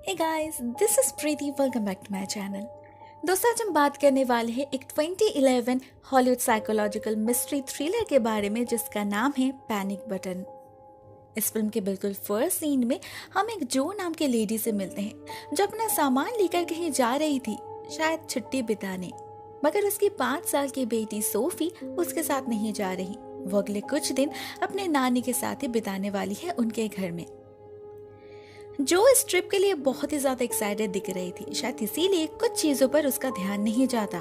Hey guys, this is Preeti. Welcome back to my channel. दोस्तों, आज हम बात करने वाले हैं एक 2011 हॉलीवुड साइकोलॉजिकल मिस्ट्री थ्रिलर के बारे में जिसका नाम है पैनिक बटन। इस फिल्म के बिल्कुल फर्स्ट सीन में हम एक जो नाम के लेडी से मिलते हैं जो अपना सामान लेकर कहीं जा रही थी, शायद छुट्टी बिताने। मगर उसकी 5 साल की बेटी सोफी उसके साथ नहीं जा रही। वो अगले कुछ दिन अपने नानी के साथ ही बिताने वाली है उनके घर में। जो इस ट्रिप के लिए बहुत ही ज्यादा एक्साइटेड दिख रही थी, शायद इसीलिए कुछ चीजों पर उसका ध्यान नहीं जाता।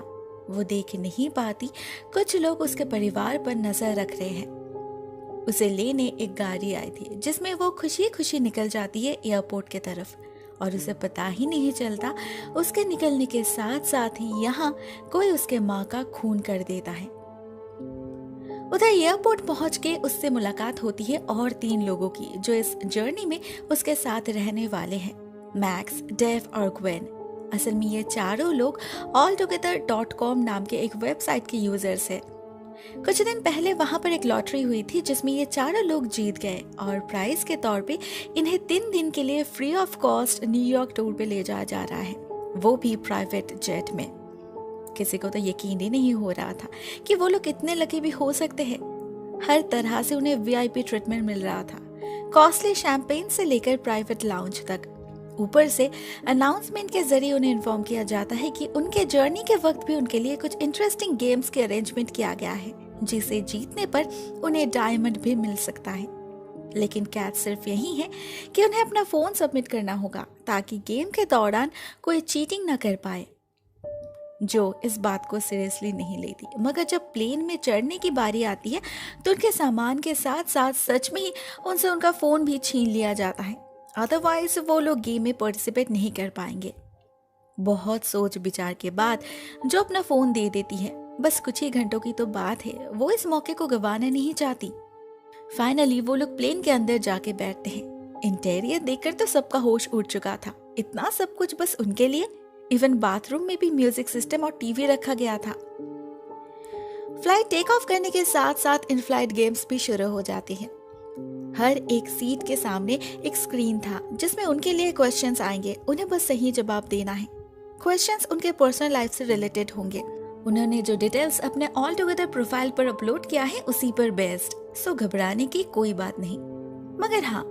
वो देख नहीं पाती कुछ लोग उसके परिवार पर नजर रख रहे हैं। उसे लेने एक गाड़ी आई थी जिसमें वो खुशी खुशी निकल जाती है एयरपोर्ट की तरफ, और उसे पता ही नहीं चलता उसके निकलने के साथ साथ ही यहाँ कोई उसके माँ का खून कर देता है। उधर एयरपोर्ट पहुंच के उससे मुलाकात होती है और 3 लोगों की जो इस जर्नी में उसके साथ रहने वाले हैं, मैक्स, डेव और ग्वेन। असल में ये चारों लोग altogether.com नाम के एक वेबसाइट के यूजर्स हैं। कुछ दिन पहले वहां पर एक लॉटरी हुई थी जिसमें ये चारों लोग जीत गए और प्राइज के तौर पे इन्हें 3 दिन के लिए free of cost New York tour पे ले जाया जा रहा है, वो भी प्राइवेट जेट में। किसी को तो यकीन ही नहीं हो रहा था कि वो लोग इतने लकी भी हो सकते हैं। हर तरह से उन्हें वीआईपी ट्रीटमेंट मिल रहा था, कॉस्टली शैंपेन से लेकर प्राइवेट लाउंज तक। ऊपर से अनाउंसमेंट के जरिए उन्हें इन्फॉर्म किया जाता है कि उनके जर्नी के वक्त भी उनके लिए कुछ इंटरेस्टिंग गेम्स के अरेंजमेंट किया गया है जिसे जीतने पर उन्हें डायमंड भी मिल सकता है। लेकिन कैच सिर्फ यही है कि उन्हें अपना फोन सबमिट करना होगा ताकि गेम के दौरान कोई चीटिंग न कर पाए। जो इस बात को सीरियसली नहीं लेती, मगर जब प्लेन में चढ़ने की बारी आती है तो उनके सामान के साथ साथ सच में ही उनसे उनका फोन भी छीन लिया जाता है। अदरवाइज वो लोग गेम में पार्टिसिपेट नहीं कर पाएंगे। बहुत सोच विचार के बाद जो अपना फोन दे देती है, बस कुछ ही घंटों की तो बात है, वो इस मौके को गंवाना नहीं चाहती। फाइनली वो लोग प्लेन के अंदर जाके बैठते हैं। इंटीरियर देखकर तो सबका होश उड़ चुका था। इतना सब कुछ बस उनके लिए। इवन बाथरूम में भी म्यूजिक सिस्टम और टीवी रखा गया था। फ्लाइट टेक ऑफ करने के साथ साथ इन फ्लाइट गेम्स भी शुरू हो जाती हैं। हर एक सीट के सामने एक स्क्रीन था जिसमें उनके लिए क्वेश्चंस आएंगे, उन्हें बस सही जवाब देना है। क्वेश्चंस उनके पर्सनल लाइफ से रिलेटेड होंगे। उन्होंने जो डिटेल्स अपने ऑल टुगेदर प्रोफाइल पर अपलोड किया है उसी पर बेस्ड, सो घबराने की कोई बात नहीं। मगर हाँ,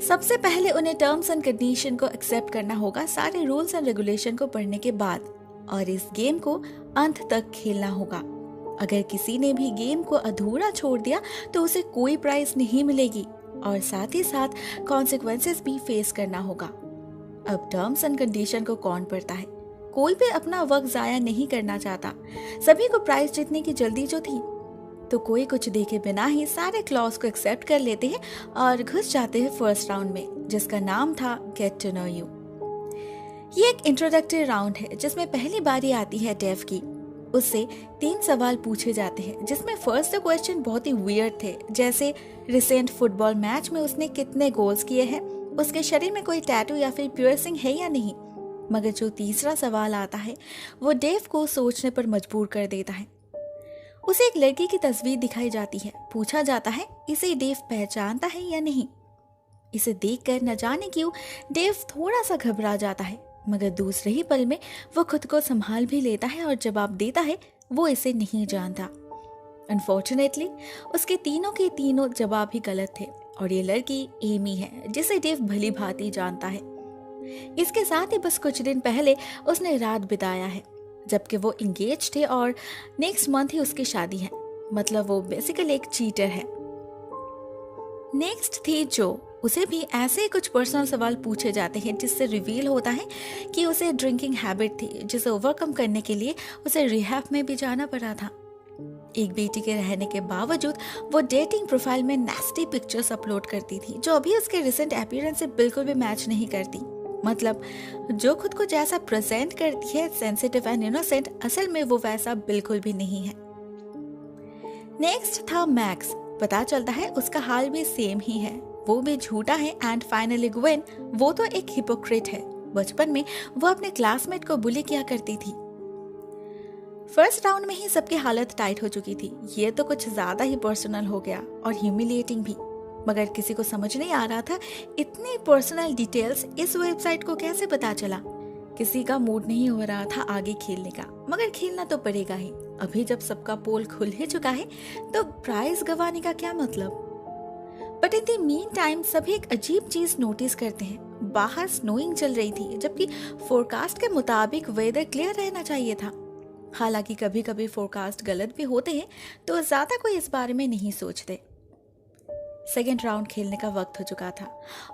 सबसे पहले उन्हें टर्म्स एंड कंडीशन को एक्सेप्ट करना होगा सारे रूल्स एंड रेगुलेशन को पढ़ने के बाद, और इस गेम को अंत तक खेलना होगा। अगर किसी ने भी गेम को अधूरा छोड़ दिया तो उसे कोई प्राइज नहीं मिलेगी और साथ ही साथ कॉन्सिक्वेंसेस भी फेस करना होगा। अब टर्म्स एंड कंडीशन को कौन पढ़ता है? कोई भी अपना वक्त जाया नहीं करना चाहता। सभी को प्राइज जीतने की जल्दी जो थी, तो कोई कुछ देखे बिना ही सारे क्लॉज को एक्सेप्ट कर लेते हैं और घुस जाते हैं फर्स्ट राउंड में जिसका नाम था गेट टू नो यू। ये एक इंट्रोडक्टरी राउंड है जिसमें पहली बारी आती है डेव की। उससे 3 सवाल पूछे जाते हैं जिसमें फर्स्ट क्वेश्चन बहुत ही वियर्ड थे, जैसे रिसेंट फुटबॉल मैच में उसने कितने गोल्स किए हैं, उसके शरीर में कोई टैटू या फिर पियर्सिंग है या नहीं। मगर जो तीसरा सवाल आता है वो डेव को सोचने पर मजबूर कर देता है। उसे एक लड़की की तस्वीर दिखाई जाती है। पूछा जाता है इसे डेव पहचानता है या नहीं। इसे देखकर न जाने क्यों डेव थोड़ा सा घबरा जाता है, मगर दूसरे ही पल में वो खुद को संभाल भी लेता है और जवाब देता है वो इसे नहीं जानता। अनफॉर्चुनेटली उसके तीनों के तीनों जवाब ही गलत थे और ये लड़की एमी है जिसे डेव भली भांति जानता है। इसके साथ ही बस कुछ दिन पहले उसने रात बिताया है जबकि वो इंगेज थे और नेक्स्ट मंथ ही उसकी शादी है। मतलब वो बेसिकली एक चीटर है। नेक्स्ट थी जो। उसे भी ऐसे ही कुछ पर्सनल सवाल पूछे जाते हैं जिससे रिवील होता है कि उसे ड्रिंकिंग हैबिट थी जिसे ओवरकम करने के लिए उसे रिहैब में भी जाना पड़ा था। एक बेटी के रहने के बावजूद वो डेटिंग प्रोफाइल में नेस्टी पिक्चर्स अपलोड करती थी जो अभी उसके रिसेंट अपीयरेंस से बिल्कुल भी मैच नहीं करती। मतलब जो खुद को जैसा प्रेजेंट करती है सेंसिटिव एंड इनोसेंट, असल में वो वैसा बिल्कुल भी नहीं है। नेक्स्ट था मैक्स। पता चलता है उसका हाल भी सेम ही है, वो भी झूठा है। एंड फाइनली ग्वेन, वो तो एक हिपोक्रेट है। बचपन में वो अपने क्लासमेट को बुली किया करती थी। फर्स्ट राउंड में ही सबकी हालत टाइट हो चुकी थी। ये तो कुछ ज्यादा ही पर्सनल हो गया और ह्यूमिलिएटिंग भी। मगर किसी को समझ नहीं आ रहा था इतनी पर्सनल डिटेल्स इस वेबसाइट को कैसे पता चला। किसी का मूड नहीं हो रहा था आगे खेलने का, मगर खेलना तो पड़ेगा ही। अभी जब सबका पोल खुल ही चुका है तो प्राइज गंवाने का क्या मतलब। But in the mean time सभी एक अजीब चीज नोटिस करते हैं। बाहर स्नोइंग चल रही थी, जबकि फोरकास्ट के मुताबिक वेदर क्लियर रहना चाहिए था। हालांकि कभी कभी फोरकास्ट गलत भी होते हैं, तो ज्यादा कोई इस बारे में नहीं सोचते। सेकेंड राउंड खेलने का वक्त हो चुका था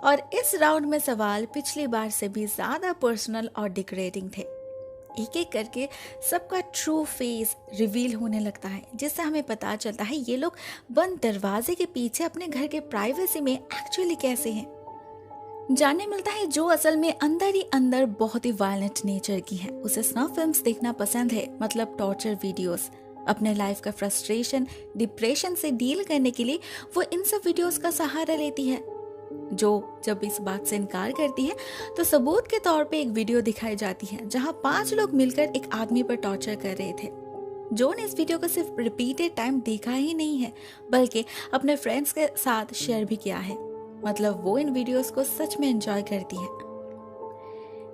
और इस राउंड में सवाल पिछली बार से भी ज्यादा पर्सनल और डिग्रेडिंग थे। एक एक करके सबका ट्रू फेस रिवील होने लगता है, जिससे हमें पता चलता है ये लोग बंद दरवाजे के पीछे अपने घर के प्राइवेसी में एक्चुअली कैसे हैं। जानने मिलता है जो असल में अंदर ही अंदर बहुत ही वायलेंट नेचर की है। उसे स्नफ फिल्म्स देखना पसंद है, मतलब टॉर्चर वीडियोस। अपने लाइफ का फ्रस्ट्रेशन, डिप्रेशन से डील करने के लिए वो इन सब वीडियोस का सहारा लेती है। जो जब इस बात से इनकार करती है तो सबूत के तौर पे एक वीडियो दिखाई जाती है जहां 5 लोग मिलकर एक आदमी पर टॉर्चर कर रहे थे। जो ने इस वीडियो को सिर्फ रिपीटेड टाइम देखा ही नहीं है, बल्कि अपने फ्रेंड्स के साथ शेयर भी किया है। मतलब वो इन वीडियोस को सच में एंजॉय करती है।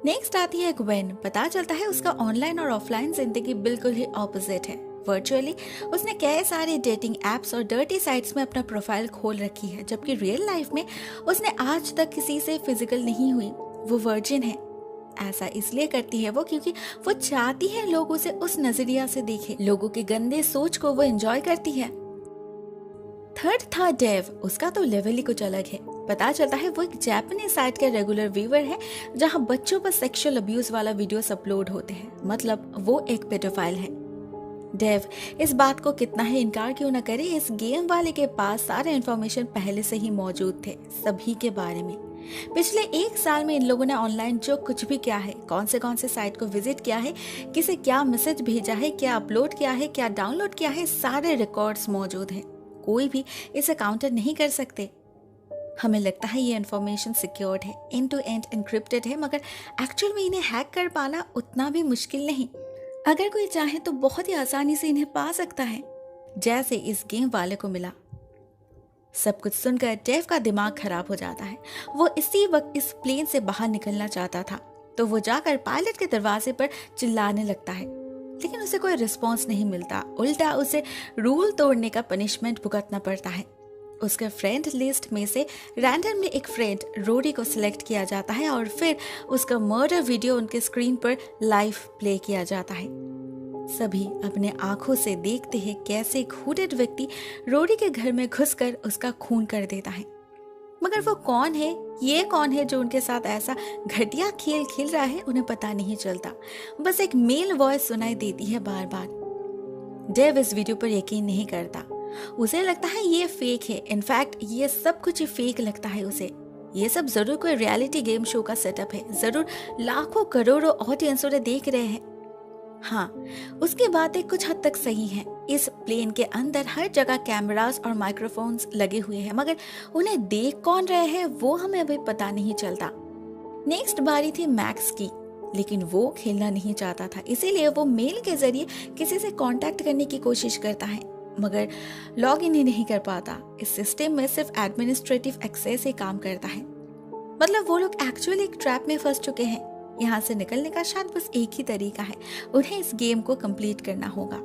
नेक्स्ट आती है ग्वेन। पता चलता है उसका ऑनलाइन और ऑफलाइन जिंदगी बिल्कुल ही ऑपोजिट है। वर्चुअली उसने कई सारे डेटिंग एप्स और डर्टी साइट्स में अपना प्रोफाइल खोल रखी है, जबकि रियल लाइफ में उसने आज तक किसी से फिजिकल नहीं हुई। वो वर्जिन है। ऐसा इसलिए करती है वो क्योंकि वो चाहती है लोग उसे उस नजरिया से देखे। लोगों के गंदे सोच को वो एंजॉय करती है। थर्ड था डेव। उसका तो लेवल ही कुछ अलग है। पता चलता है वो एक जापानीज साइट का रेगुलर व्यूअर है जहां बच्चों पर सेक्सुअल अब्यूज वाला वीडियोस अपलोड होते हैं। मतलब वो एक पेडोफाइल है। डेव इस बात को कितना ही इनकार क्यों न करे, इस गेम वाले के पास सारे इन्फॉर्मेशन पहले से ही मौजूद थे सभी के बारे में। पिछले 1 साल में इन लोगों ने ऑनलाइन जो कुछ भी किया है, कौन से साइट को विजिट किया है, किसे क्या मैसेज भेजा है, क्या अपलोड किया है, क्या डाउनलोड किया है, सारे रिकॉर्ड्स मौजूद हैं। कोई भी इसे काउंटर नहीं कर सकते। हमें लगता है ये इन्फॉर्मेशन सिक्योर्ड है, एंड टू एंड एन्क्रिप्टेड है, मगर एक्चुअल में इन्हें हैक कर पाना उतना भी मुश्किल नहीं। अगर कोई चाहे तो बहुत ही आसानी से इन्हें पा सकता है, जैसे इस गेम वाले को मिला। सब कुछ सुनकर डेव का दिमाग खराब हो जाता है। वो इसी वक्त इस प्लेन से बाहर निकलना चाहता था, तो वो जाकर पायलट के दरवाजे पर चिल्लाने लगता है, लेकिन उसे कोई रिस्पॉन्स नहीं मिलता। उल्टा उसे रूल तोड़ने का पनिशमेंट भुगतना पड़ता है। उसके फ्रेंड लिस्ट में से रैंडमली एक फ्रेंड रोडी को सिलेक्ट किया जाता है और फिर उसका मर्डर वीडियो उनके स्क्रीन पर लाइव प्ले किया जाता है। सभी अपने आंखों से देखते हैं कैसे एक हुडेड व्यक्ति रोडी के घर में घुसकर उसका खून कर देता है। मगर वो कौन है, ये कौन है जो उनके साथ ऐसा घटिया खेल खेल रहा है, उन्हें पता नहीं चलता। बस एक मेल वॉइस सुनाई देती है बार बार। डेव इस वीडियो पर यकीन नहीं करता। उसे लगता है ये फेक है। इनफैक्ट ये सब कुछ फेक लगता है उसे। ये सब जरूर कोई रियलिटी गेम शो का सेटअप है। जरूर लाखों करोड़ों ऑडियंस उन्हें देख रहे हैं। हाँ, उसकी बातें कुछ हद तक सही हैं। इस प्लेन के अंदर हर जगह कैमरास और माइक्रोफोन्स लगे हुए हैं, मगर उन्हें देख कौन रहे हैं वो हमें अभी पता नहीं चलता। नेक्स्ट बारी थी मैक्स की, लेकिन वो खेलना नहीं चाहता था, इसीलिए वो मेल के जरिए किसी से कांटेक्ट करने की कोशिश करता है, मगर लॉग इन ही नहीं कर पाता। इस सिस्टम में सिर्फ एडमिनिस्ट्रेटिव एक्सेस ही काम करता है। मतलब वो लोग एक्चुअली एक ट्रैप में फंस चुके हैं। यहाँ से निकलने का शायद बस एक ही तरीका है, उन्हें इस गेम को कंप्लीट करना होगा।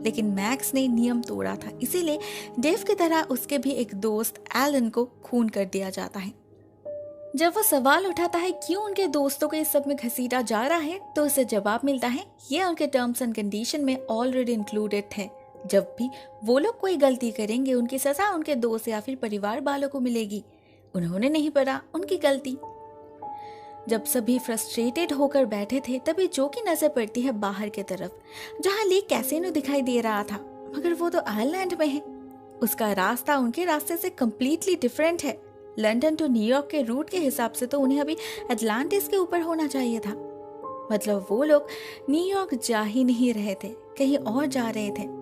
लेकिन मैक्स ने नियम तोड़ा था, इसीलिए डेव की तरह उसके भी एक दोस्त एलन को खून कर दिया जाता है। जब वो सवाल उठाता है क्यों उनके दोस्तों को इस सब में घसीटा जा रहा है, तो उसे जवाब मिलता है ये उनके टर्म्स एंड कंडीशन में ऑलरेडी इंक्लूडेड थे। जब भी वो लोग कोई गलती करेंगे, उनकी सजा उनके दोस्त या फिर परिवार वालों को मिलेगी। उन्होंने नहीं पढ़ा, उनकी गलती। जब सभी फ्रस्ट्रेटेड होकर बैठे थे, तभी जो की नजर पड़ती है बाहर की तरफ, जहां ली कैसीनो दिखाई दे रहा था, मगर वो तो आयरलैंड में है। उसका रास्ता उनके रास्ते से कम्प्लीटली डिफरेंट है। लंदन टू न्यूयॉर्क के रूट के हिसाब से तो उन्हें अभी अटलांटिस के ऊपर होना चाहिए था। मतलब वो लोग न्यूयॉर्क जा ही नहीं रहे थे, कहीं और जा रहे थे।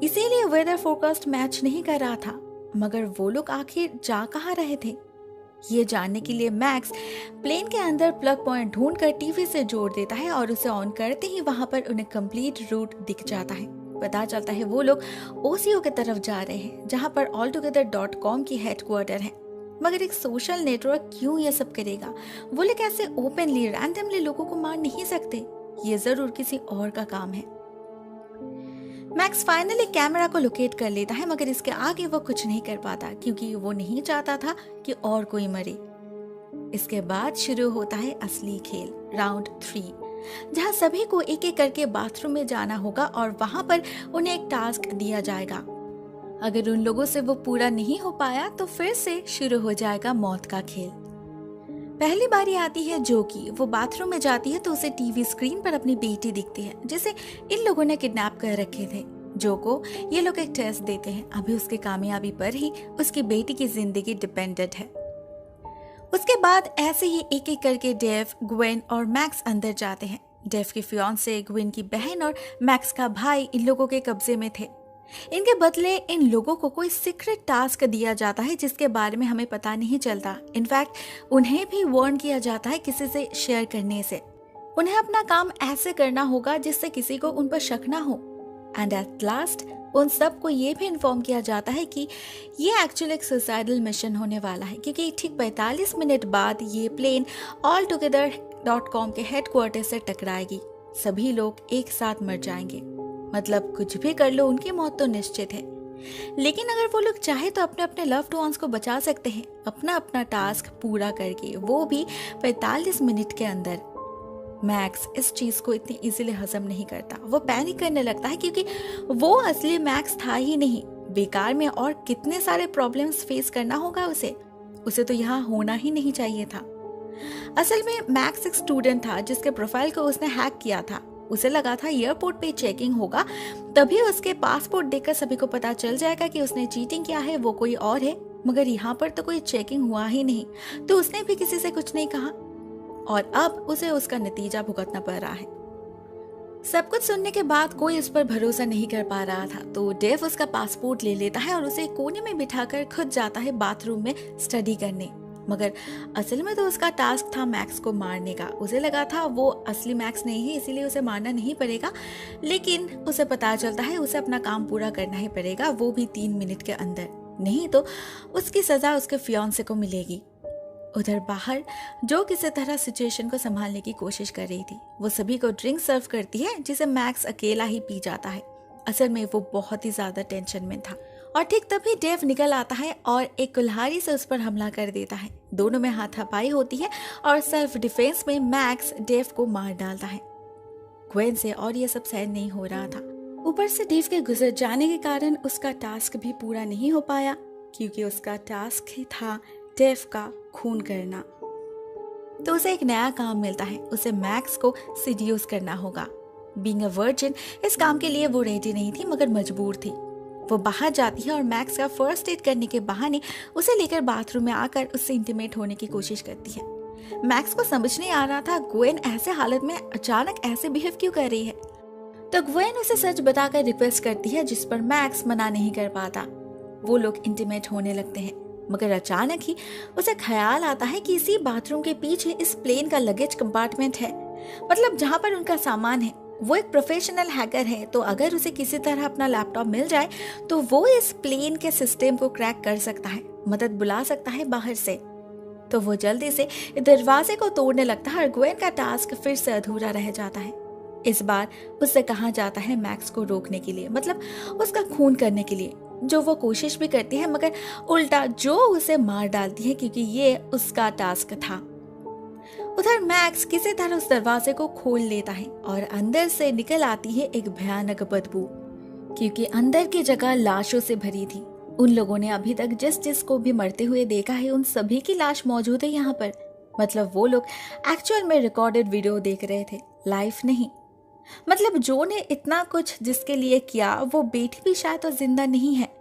इसीलिए वेदर फोरकास्ट मैच नहीं कर रहा था। मगर वो लोग आखिर जा कहाँ रहे थे, ये जानने के लिए मैक्स प्लेन के अंदर प्लग पॉइंट ढूंढकर टीवी से जोड़ देता है और उसे ऑन करते ही वहां पर उन्हें कंप्लीट रूट दिख जाता है। पता चलता है वो लोग ओसीओ की तरफ जा रहे हैं, जहाँ पर altogether.com की हेडक्वार्टर है। मगर एक सोशल नेटवर्क क्यों ये सब करेगा? वो लोग ऐसे ओपनली रैंडमली लोगों को मार नहीं सकते। ये जरूर किसी और का काम है। मैक्स फाइनली कैमरा को लोकेट कर लेता है, मगर इसके आगे वो कुछ नहीं कर पाता क्योंकि वो नहीं चाहता था कि और कोई मरे। इसके बाद शुरू होता है असली खेल, राउंड 3, जहाँ सभी को एक एक करके बाथरूम में जाना होगा और वहां पर उन्हें एक टास्क दिया जाएगा। अगर उन लोगों से वो पूरा नहीं हो पाया तो फिर से शुरू हो जाएगा मौत का खेल। पहली बारी आती है जो की। वो बाथरूम में जाती है तो उसे टीवी स्क्रीन पर अपनी बेटी दिखती है, जिसे इन लोगों ने किडनैप कर रखे थे। जो को ये लोग एक टेस्ट देते हैं। अभी उसकी कामयाबी पर ही उसकी बेटी की जिंदगी डिपेंडेंट है। उसके बाद ऐसे ही एक एक करके डेव, ग्वेन और मैक्स अंदर जाते हैं। डेव की फियांसे, ग्वेन की बहन और मैक्स का भाई इन लोगों के कब्जे में थे। इनके बदले इन लोगों को कोई सीक्रेट टास्क दिया जाता है जिसके बारे में हमें पता नहीं चलता। इनफैक्ट उन्हें भी वार्न किया जाता है किसी से शेयर करने से। उन्हें अपना काम ऐसे करना होगा जिससे किसी को उन पर शक ना हो। एंड एट लास्ट उन सबको ये भी इन्फॉर्म किया जाता है कि ये एक्चुअली एक सुसाइडल मिशन होने वाला है, क्योंकि ठीक 45 मिनट बाद ये प्लेन altogether.com के हेडक्वार्टर से टकराएगी। सभी लोग एक साथ मर जाएंगे। मतलब कुछ भी कर लो, उनकी मौत तो निश्चित है। लेकिन अगर वो लोग चाहे तो अपने अपने लव्ड वंस को बचा सकते हैं, अपना अपना टास्क पूरा करके, वो भी 45 मिनट के अंदर। मैक्स इस चीज को इतनी इजीली हजम नहीं करता। वो पैनिक करने लगता है क्योंकि वो असली मैक्स था ही नहीं। बेकार में और कितने सारे प्रॉब्लम्स फेस करना होगा उसे तो यहाँ होना ही नहीं चाहिए था। असल में मैक्स एक स्टूडेंट था जिसके प्रोफाइल को उसने हैक किया था। उसे लगा था एयरपोर्ट पे चेकिंग होगा, तभी उसके पासपोर्ट देखकर सभी को पता चल जाएगा कि उसने चीटिंग किया है, वो कोई और है। मगर यहाँ पर तो कोई चेकिंग हुआ ही नहीं, तो उसने भी किसी से कुछ नहीं कहा और अब उसे उसका नतीजा भुगतना पड़ रहा है। सब कुछ सुनने के बाद कोई उस पर भरोसा नहीं कर पा रहा था, तो डेव उसका पासपोर्ट ले लेता है और उसे कोने में बिठाकर खुद जाता है बाथरूम में स्टडी करने। मगर असल में तो उसका टास्क था मैक्स को मारने का। उसे लगा था वो असली मैक्स नहीं है, इसीलिए उसे मारना नहीं पड़ेगा। लेकिन उसे पता चलता है उसे अपना काम पूरा करना ही पड़ेगा, वो भी 3 मिनट के अंदर, नहीं तो उसकी सजा उसके फियांसे को मिलेगी। उधर बाहर जो किसी तरह सिचुएशन को संभालने की कोशिश कर रही थी। वो सभी को ड्रिंक सर्व करती है जिसे मैक्स अकेला ही पी जाता है। असल में वो बहुत ही ज्यादा टेंशन में था और ठीक तभी डेव निकल आता है और एक कुल्हाड़ी से उस पर हमला कर देता है। दोनों में हाथापाई होती है और सेल्फ डिफेंस में मैक्स डेव को मार डालता है। ग्वेन से और ये सब सहन नहीं हो रहा था। ऊपर से डेव के गुजर जाने के कारण उसका टास्क भी पूरा नहीं हो पाया, क्योंकि उसका टास्क ही था डेव का खून करना। तो उसे एक नया काम मिलता है, उसे मैक्स को सीड्यूस करना होगा। बीइंग अ वर्जिन, इस काम के लिए वो रेडी नहीं थी मगर मजबूर थी। वो बाहर जाती है और मैक्स का फर्स्ट एड करने के बहाने उसे लेकर बाथरूम में आकर उससे इंटीमेट होने की कोशिश करती है। मैक्स को समझ नहीं आ रहा था ग्वेन ऐसे हालत में अचानक ऐसे बिहेव क्यों कर रही है, तो ग्वेन उसे सच बताकर रिक्वेस्ट करती है, जिस पर मैक्स मना नहीं कर पाता। वो लोग इंटीमेट होने लगते हैं, मगर अचानक ही उसे ख्याल आता है कि इसी बाथरूम के पीछे इस प्लेन का लगेज कंपार्टमेंट है, मतलब जहाँ पर उनका सामान है। वो एक प्रोफेशनल हैकर है, तो अगर उसे किसी तरह अपना लैपटॉप मिल जाए तो वो इस प्लेन के सिस्टम को क्रैक कर सकता है, मदद बुला सकता है बाहर से। तो वो जल्दी से दरवाजे को तोड़ने लगता है और ग्वेन का टास्क फिर से अधूरा रह जाता है। इस बार उससे कहा जाता है मैक्स को रोकने के लिए, मतलब उसका खून करने के लिए, जो वो कोशिश भी करती है मगर उल्टा जो उसे मार डालती है, क्योंकि ये उसका टास्क था। उधर मैक्स किसी तरह उस दरवाजे को खोल लेता है और अंदर से निकल आती है एक भयानक बदबू, क्योंकि अंदर की जगह लाशों से भरी थी। उन लोगों ने अभी तक जिस को भी मरते हुए देखा है, उन सभी की लाश मौजूद है यहाँ पर। मतलब वो लोग एक्चुअल में रिकॉर्डेड वीडियो देख रहे थे, लाइव नहीं। मतलब जो ने इतना कुछ जिसके लिए किया, वो बेटी भी शायद तो जिंदा नहीं है,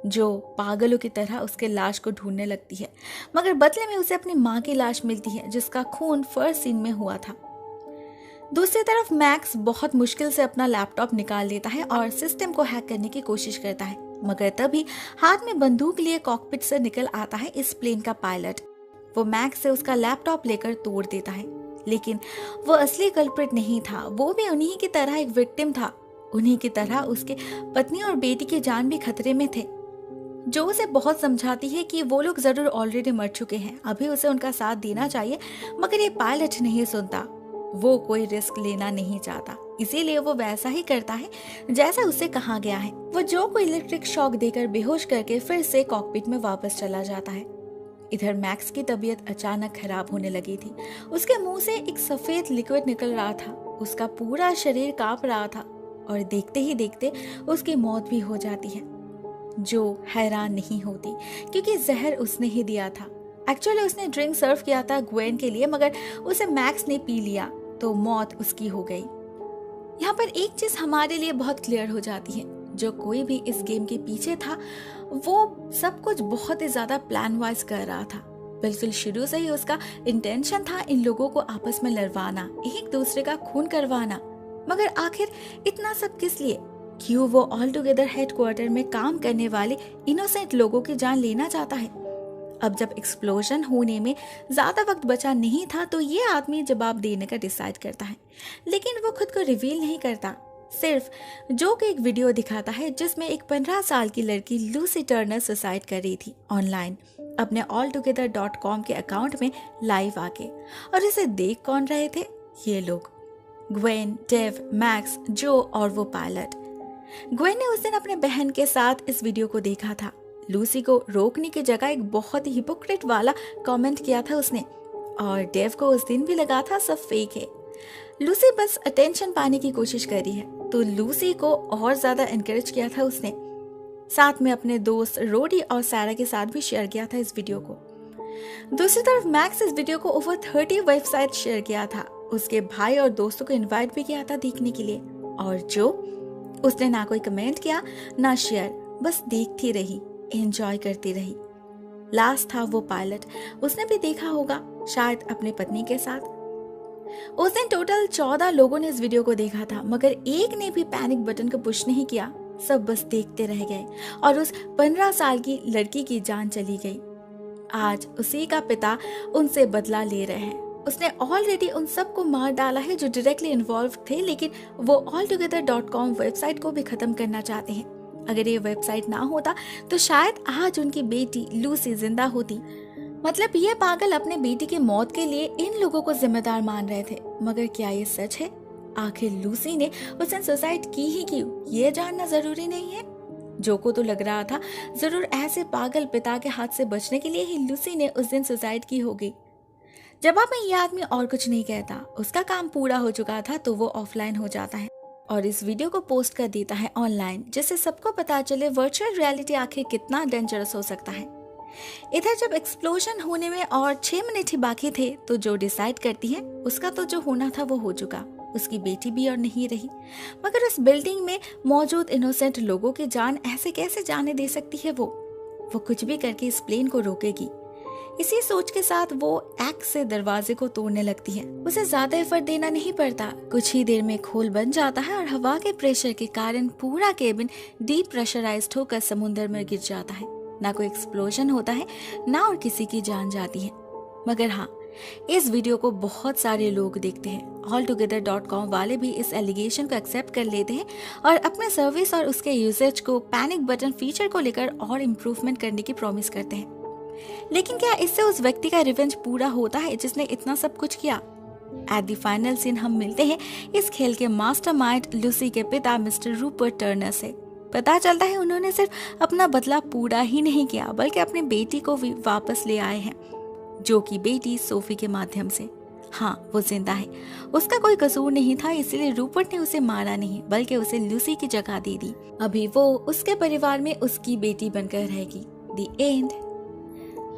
जो पागलों की तरह उसके लाश को ढूंढने लगती है। मगर बदले में उसे अपनी माँ की लाश मिलती है, जिसका खून फर्स्ट सीन में हुआ था। दूसरी तरफ मैक्स बहुत मुश्किल से अपना लैपटॉप निकाल लेता है और सिस्टम को हैक करने की कोशिश करता है, मगर तभी हाथ में बंदूक लिए कॉकपिट से निकल आता है इस प्लेन का पायलट। वो मैक्स से उसका लैपटॉप लेकर तोड़ देता है, लेकिन वो असली कल्प्रिट नहीं था, वो भी उन्हीं की तरह एक विक्टिम था। उन्हीं की तरह उसके पत्नी और बेटी की जान भी खतरे में थे। जो उसे बहुत समझाती है कि वो लोग जरूर ऑलरेडी मर चुके हैं, अभी उसे उनका साथ देना चाहिए, मगर ये पायलट नहीं सुनता। वो कोई रिस्क लेना नहीं चाहता, इसीलिए वो वैसा ही करता है जैसा उसे कहा गया है। वो जो को इलेक्ट्रिक शॉक देकर बेहोश करके फिर से कॉकपिट में वापस चला जाता है। इधर मैक्स की तबीयत अचानक खराब होने लगी थी। उसके मुंह से एक सफेद लिक्विड निकल रहा था, उसका पूरा शरीर कांप रहा था और देखते ही देखते उसकी मौत भी हो जाती है। जो हैरान नहीं होती, क्योंकि जहर उसने ही दिया था। एक्चुअली उसने ड्रिंक सर्व किया था ग्वेन के लिए, मगर उसे मैक्स ने पी लिया तो मौत उसकी हो गई। यहाँ पर एक चीज हमारे लिए बहुत क्लियर हो जाती है, जो कोई भी इस गेम के पीछे था वो सब कुछ बहुत ही ज्यादा प्लान वाइज कर रहा था। बिल्कुल शुरू से ही उसका इंटेंशन था इन लोगों को आपस में लड़वाना, एक दूसरे का खून करवाना। मगर आखिर इतना सब किस लिए? क्यों वो ऑल टुगेदर हेडक्वार्टर में काम करने वाले इनोसेंट लोगों की जान लेना चाहता है? अब जब एक्सप्लोजन होने में ज्यादा वक्त बचा नहीं था तो ये आदमी जवाब देने का डिसाइड करता है, लेकिन वो खुद को रिवील नहीं करता। सिर्फ जो कि एक वीडियो दिखाता है जिसमें एक 15 साल की लड़की लूसी टर्नर सुसाइड कर रही थी ऑनलाइन अपने alltogether.com के अकाउंट में लाइव आके। और इसे देख कौन रहे थे? ये लोग, ग्वेन, डेव, मैक्स, जो और वो पायलट। ग्वेन ने उस दिन अपने बहन के साथ इस वीडियो को देखा था। लूसी को रोकने की जगह एक बहुत ही हिपोक्रेट वाला कमेंट किया था उसने, और डेव को उस दिन भी लगा था सब फेक है। लूसी बस अटेंशन पाने की कोशिश कर रही है, तो लूसी को और ज्यादा एनकरेज किया था उसने। साथ में अपने दोस्त रोडी और सारा के साथ भी शेयर किया था इस वीडियो को। दूसरी तरफ मैक्स इस वीडियो को ओवर 30 वेबसाइट शेयर किया था। उसके भाई और दोस्तों को इनवाइट भी किया था देखने के लिए, और जो उसने ना कोई कमेंट किया ना शेयर, बस देखती रही, एंजॉय करती रही। लास्ट था वो पायलट, उसने भी देखा होगा, शायद अपने पत्नी के साथ। उस दिन टोटल 14 लोगों ने इस वीडियो को देखा था, मगर एक ने भी पैनिक बटन को पुश नहीं किया। सब बस देखते रह गए और उस 15 साल की लड़की की जान चली गई। आज उसी का पिता उनसे बदला ले रहे हैं। उसने ऑलरेडी उन सबको मार डाला है जो डायरेक्टली इन्वॉल्व थे, लेकिन वो alltogether.com वेबसाइट को भी खत्म करना चाहते हैं। अगर ये वेबसाइट ना होता तो शायद आज उनकी बेटी लूसी जिंदा होती। मतलब ये पागल अपने बेटी की मौत के लिए इन लोगों को जिम्मेदार मान रहे थे, मगर क्या ये सच है? आखिर लूसी ने उस दिन सुसाइड की ही क्यों, ये जानना जरूरी नहीं है। जो को तो लग रहा था जरूर ऐसे पागल पिता के हाथ से बचने के लिए ही लूसी ने उस दिन सुसाइड की होगी। जवाब में ये आदमी और कुछ नहीं कहता, उसका काम पूरा हो चुका था तो वो ऑफलाइन हो जाता है और इस वीडियो को पोस्ट कर देता है ऑनलाइन, जिससे सबको पता चले वर्चुअल रियलिटी आखिर कितना डेंजरस हो सकता है। इधर जब एक्सप्लोजन होने में और 6 मिनट ही बाकी थे तो जो डिसाइड करती है उसका तो जो होना था वो हो चुका, उसकी बेटी भी और नहीं रही। मगर उस बिल्डिंग में मौजूद इनोसेंट लोगों की जान ऐसे कैसे जाने दे सकती है? वो कुछ भी करके इस प्लेन को रोकेगी। इसी सोच के साथ वो एक्स से दरवाजे को तोड़ने लगती है। उसे ज्यादा एफर्ट देना नहीं पड़ता, कुछ ही देर में खोल बन जाता है और हवा के प्रेशर के कारण पूरा केबिन डीप प्रेशराइज्ड होकर समुद्र में गिर जाता है। ना कोई एक्सप्लोजन होता है, ना और किसी की जान जाती है। मगर हाँ, इस वीडियो को बहुत सारे लोग देखते हैं। alltogether.com वाले भी इस एलिगेशन को एक्सेप्ट कर लेते हैं और अपने सर्विस और उसके यूसेज को पैनिक बटन फीचर को लेकर और इम्प्रूवमेंट करने की प्रॉमिस करते हैं। लेकिन क्या इससे उस व्यक्ति का रिवेंज पूरा होता है जिसने इतना सब कुछ किया? एट द फाइनल सीन हम मिलते हैं इस खेल के मास्टरमाइंड लूसी के पिता मिस्टर रूपर्ट टर्नर से। पता चलता है उन्होंने सिर्फ अपना बदला पूरा ही नहीं किया, बल्कि अपनी बेटी को भी वापस ले आए हैं, जो कि बेटी सोफी के माध्यम से। हाँ, वो जिंदा है, उसका कोई कसूर नहीं था, इसलिए रूपर्ट ने उसे मारा नहीं बल्कि उसे लूसी की जगह दे दी। अभी वो उसके परिवार में उसकी बेटी बनकर रहेगी। The end.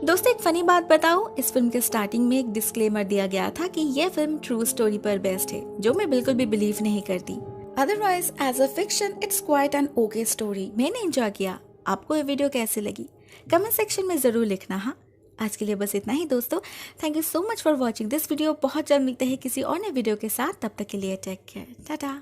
दोस्तों, एक फनी बात बताऊं, इस फिल्म के स्टार्टिंग में एक डिस्क्लेमर दिया गया था कि यह फिल्म ट्रू स्टोरी पर बेस्ड है, जो मैं बिल्कुल भी बिलीव नहीं करती। Otherwise as a fiction it's quite an okay story. मैंने एंजॉय किया। आपको ये वीडियो कैसी लगी कमेंट सेक्शन में जरूर लिखना। हाँ, आज के लिए बस इतना ही दोस्तों। Thank you so much for watching this video. बहुत जल्द मिलते हैं किसी और नए वीडियो के साथ, तब तक के लिए टेक केयर, टाटा।